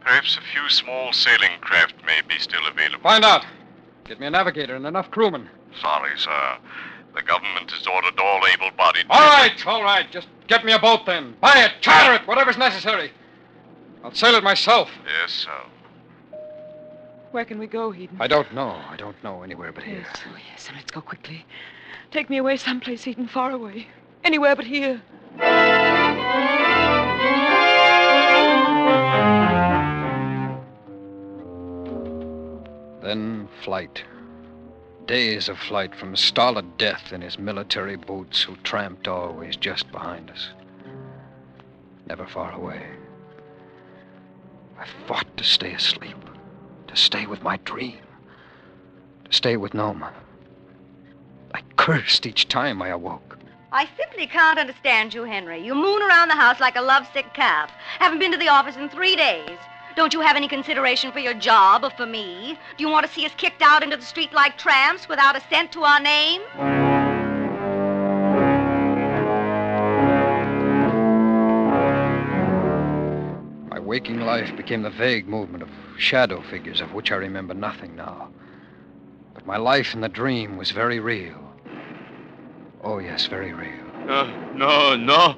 S12: Perhaps a few small sailing craft may be still available.
S10: Find out. Get me a navigator and enough crewmen.
S12: Sorry, sir. The government has ordered all able-bodied...
S10: All right. Just get me a boat then. Buy it, charter it, whatever's necessary. I'll sail it myself.
S12: Yes, sir.
S11: Where can we go, Eden?
S10: I don't know anywhere but here.
S11: Yes, oh yes, and let's go quickly. Take me away someplace, Eden, far away. Anywhere but here.
S10: Then flight. Days of flight from stolid death in his military boots who tramped always just behind us. Never far away. I fought to stay asleep. To stay with my dream. To stay with Noma. I cursed each time I awoke.
S13: I simply can't understand you, Henry. You moon around the house like a lovesick calf. Haven't been to the office in 3 days. Don't you have any consideration for your job or for me? Do you want to see us kicked out into the street like tramps without a cent to our name?
S10: My waking life became the vague movement of shadow figures of which I remember nothing now. But my life in the dream was very real. Oh, yes, very real.
S5: No.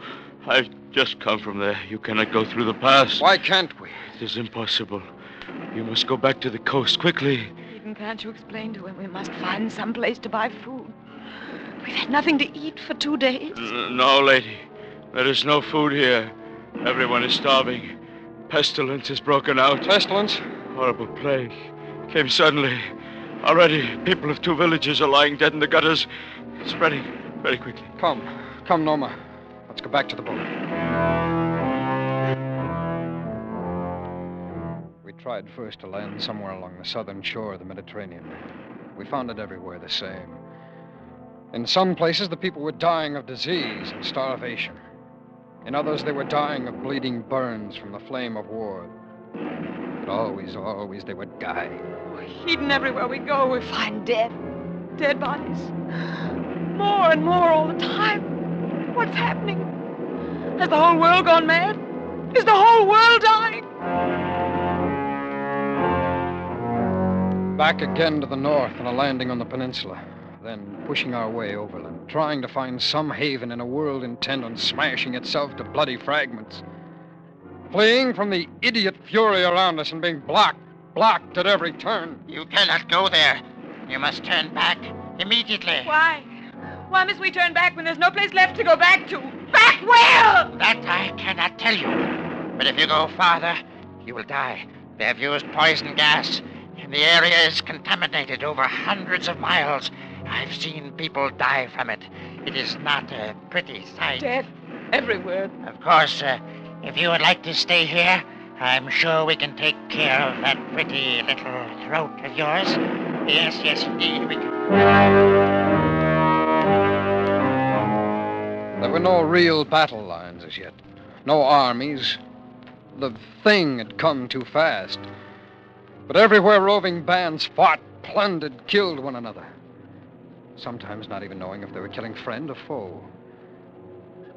S5: I've just come from there. You cannot go through the pass.
S10: Why can't we?
S5: It is impossible. You must go back to the coast quickly.
S11: Eden, can't you explain to him we must find some place to buy food? We've had nothing to eat for 2 days.
S5: No, lady. There is no food here. Everyone is starving. Pestilence has broken out.
S10: Pestilence?
S5: Horrible plague. Came suddenly. Already, people of 2 villages are lying dead in the gutters. Spreading very quickly.
S10: Come, Noma. Let's go back to the boat. We tried first to land somewhere along the southern shore of the Mediterranean. We found it everywhere the same. In some places, the people were dying of disease and starvation. In others, they were dying of bleeding burns from the flame of war. But always, they would die.
S11: Eden, everywhere we go, we find dead bodies. More and more all the time. What's happening? Has the whole world gone mad? Is the whole world dying?
S10: Back again to the north and a landing on the peninsula. Then pushing our way overland, trying to find some haven in a world intent on smashing itself to bloody fragments. Fleeing from the idiot fury around us and being blocked at every turn.
S14: You cannot go there. You must turn back immediately.
S11: Why? Why must we turn back when there's no place left to go back to? Back where?
S14: That I cannot tell you. But if you go farther, you will die. They have used poison gas, and the area is contaminated over hundreds of miles. I've seen people die from it. It is not a pretty sight.
S11: Death everywhere.
S14: Of course, if you would like to stay here, I'm sure we can take care of that pretty little throat of yours. Yes, indeed, we can.
S10: There were no real battle lines as yet. No armies. The thing had come too fast. But everywhere roving bands fought, plundered, killed one another. Sometimes not even knowing if they were killing friend or foe.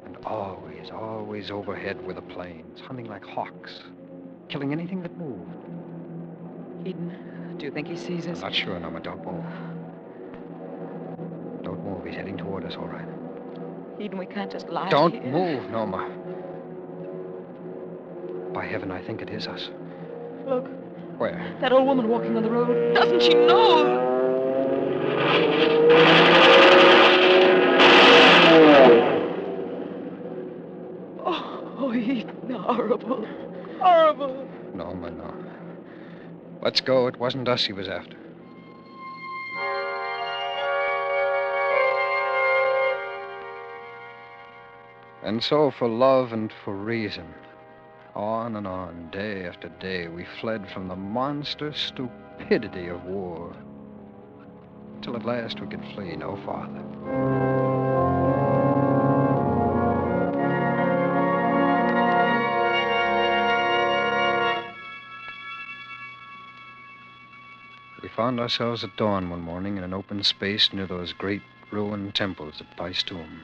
S10: And always overhead were the planes, hunting like hawks, killing anything that moved.
S11: Eden, do you think he sees us?
S10: I'm not sure, Noma. Don't move. Don't move. He's heading toward us, all right.
S11: Eden, we can't just lie
S10: Don't
S11: here.
S10: move, Noma. By heaven, I think it is us.
S11: Look.
S10: Where?
S11: That old woman walking on the road. Doesn't she know? Oh, Eden, horrible. Horrible.
S10: Noma, no. Let's go. It wasn't us he was after. And so, for love and for reason, on and on, day after day, we fled from the monster stupidity of war, till at last we could flee no farther. We found ourselves at dawn one morning in an open space near those great ruined temples at Paestum.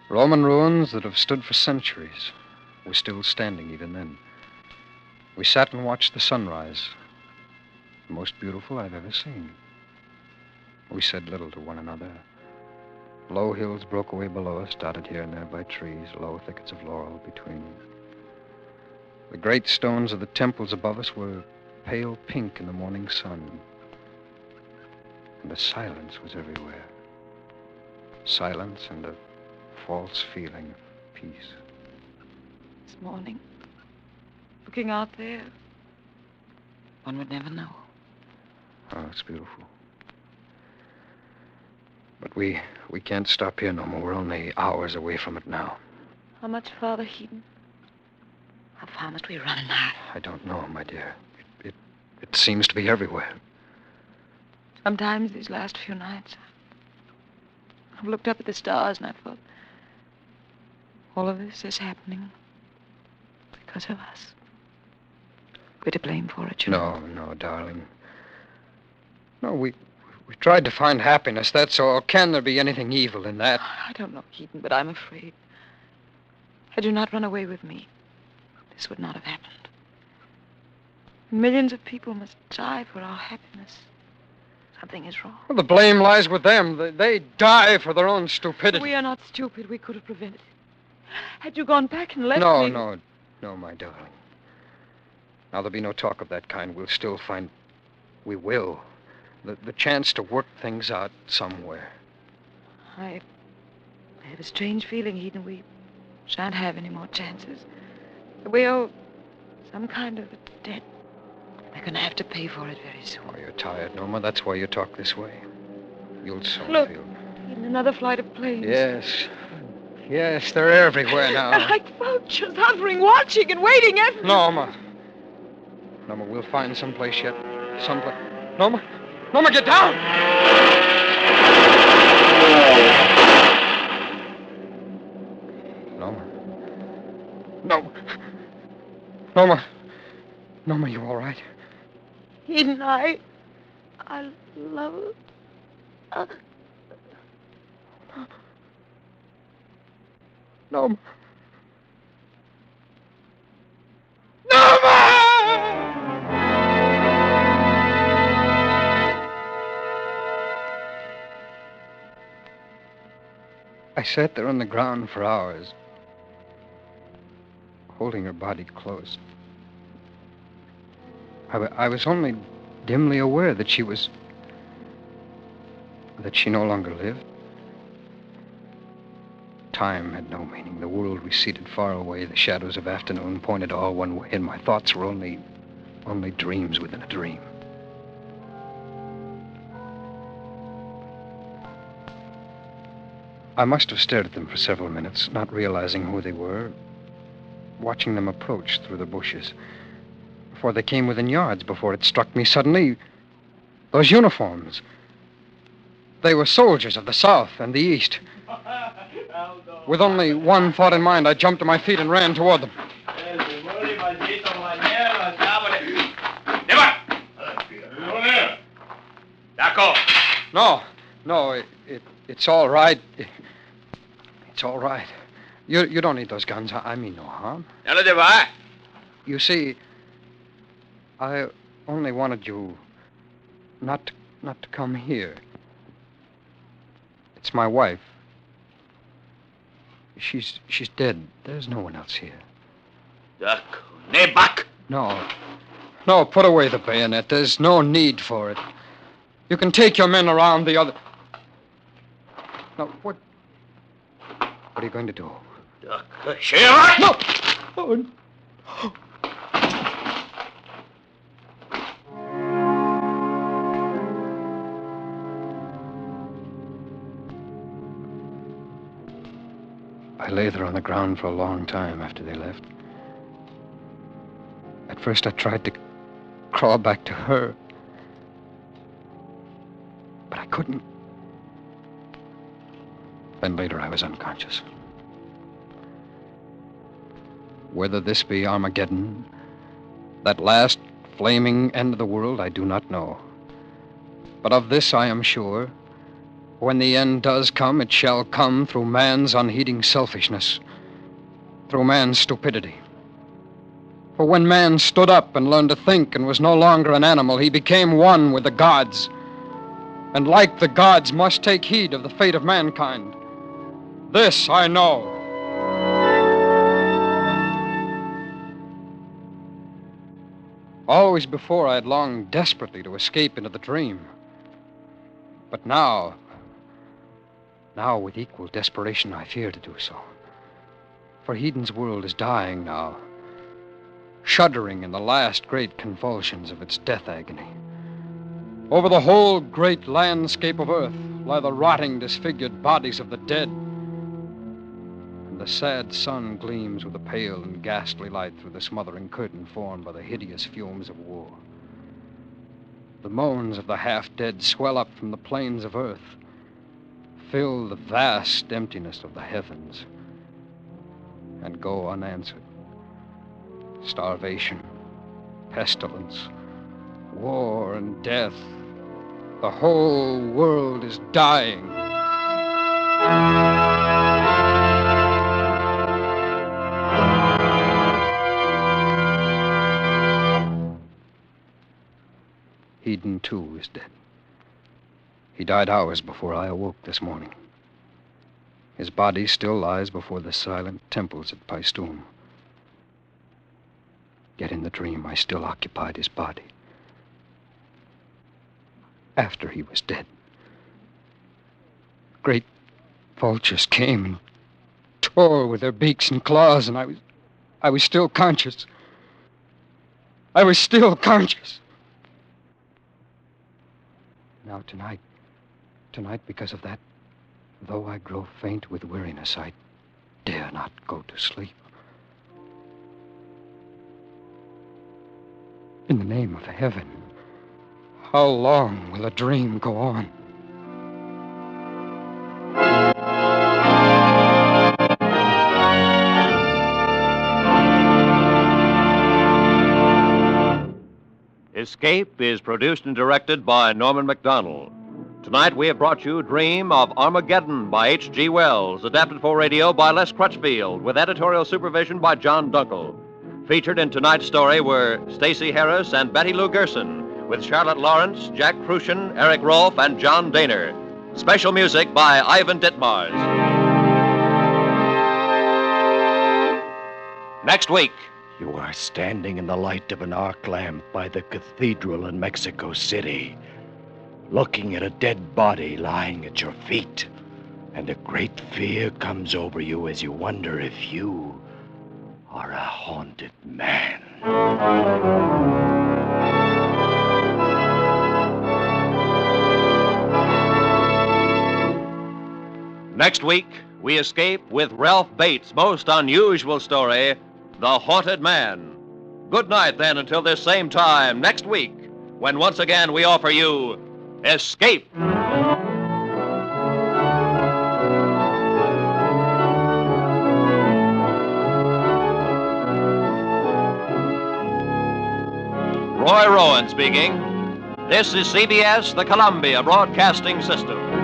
S10: Roman ruins that have stood for centuries were still standing even then. We sat and watched the sunrise, the most beautiful I've ever seen. We said little to one another. Low hills broke away below us, dotted here and there by trees, low thickets of laurel between. The great stones of the temples above us were pale pink in the morning sun. And the silence was everywhere. Silence and a false feeling of peace.
S11: This morning, looking out there, one would never know.
S10: Oh, it's beautiful. But we can't stop here no more. We're only hours away from it now.
S11: How much farther, Heaton? How far must we run now?
S10: I don't know, my dear. It seems to be everywhere.
S11: Sometimes these last few nights, I've looked up at the stars and I thought, all of this is happening because of us. We're to blame for it, you know.
S10: No, darling. No, we tried to find happiness, that's all. Can there be anything evil in that?
S11: I don't know, Heaton, but I'm afraid. Had you not run away with me, this would not have happened. Millions of people must die for our happiness. Something is wrong.
S10: Well, the blame lies with them. They die for their own stupidity.
S11: We are not stupid. We could have prevented it. Had you gone back and left me...
S10: No, my darling. Now, there'll be no talk of that kind. We'll still find... We will. The chance to work things out somewhere.
S11: I have a strange feeling, Heaton. We shan't have any more chances. We owe some kind of a debt. We're going to have to pay for it very soon.
S10: Oh, you're tired, Norma. That's why you talk this way. You'll soon
S11: Look,
S10: feel...
S11: Heaton, another flight of planes.
S10: Yes, they're everywhere now.
S11: They're like vultures, hovering, watching and waiting everywhere.
S10: Norma, we'll find someplace yet. Someplace... Norma, get down! Norma, you all right?
S11: Heaton, I love...
S10: Norma! I sat there on the ground for hours, holding her body close. I was only dimly aware that she no longer lived. Time had no meaning. The world receded far away. The shadows of afternoon pointed all one way, and my thoughts were only dreams within a dream. I must have stared at them for several minutes, not realizing who they were, watching them approach through the bushes. Before they came within yards, before it struck me suddenly, those uniforms. They were soldiers of the South and the East. With only one thought in mind, I jumped to my feet and ran toward them. No, it's all right. It's all right. You don't need those guns. I mean no harm. You see, I only wanted you not to come here. It's my wife. She's dead. There's no one else here. No, put away the bayonet. There's no need for it. You can take your men around the other... No, what are you going to do? No! Oh. I lay there on the ground for a long time after they left. At first I tried to crawl back to her, but I couldn't. Then later I was unconscious. Whether this be Armageddon, that last flaming end of the world, I do not know. But of this I am sure. When the end does come, it shall come through man's unheeding selfishness, through man's stupidity. For when man stood up and learned to think and was no longer an animal, he became one with the gods, and like the gods must take heed of the fate of mankind. This I know. Always before I had longed desperately to escape into the dream. But now with equal desperation I fear to do so. For Heden's world is dying now, shuddering in the last great convulsions of its death agony. Over the whole great landscape of earth lie the rotting, disfigured bodies of the dead. And the sad sun gleams with a pale and ghastly light through the smothering curtain formed by the hideous fumes of war. The moans of the half-dead swell up from the plains of earth, fill the vast emptiness of the heavens, and go unanswered. Starvation, pestilence, war, and death. The whole world is dying. Heden, too, is dead. He died hours before I awoke this morning. His body still lies before the silent temples at Paestum. Yet in the dream, I still occupied his body. After he was dead, great vultures came and tore with their beaks and claws, and I was still conscious. I was still conscious. Now tonight, because of that, though I grow faint with weariness, I dare not go to sleep. In the name of heaven, how long will a dream go on?
S2: Escape is produced and directed by Norman Macdonald. Tonight we have brought you Dream of Armageddon by H.G. Wells, adapted for radio by Les Crutchfield, with editorial supervision by John Dunkel. Featured in tonight's story were Stacey Harris and Betty Lou Gerson, with Charlotte Lawrence, Jack Crucian, Eric Rolfe, and John Daner. Special music by Ivan Ditmars. Next week.
S9: You are standing in the light of an arc lamp by the cathedral in Mexico City, looking at a dead body lying at your feet, and a great fear comes over you as you wonder if you are a haunted man.
S2: Next week, we escape with Ralph Bates' most unusual story, The Haunted Man. Good night, then, until this same time next week, when once again we offer you Escape. Roy Rowan speaking. This is CBS, the Columbia Broadcasting System.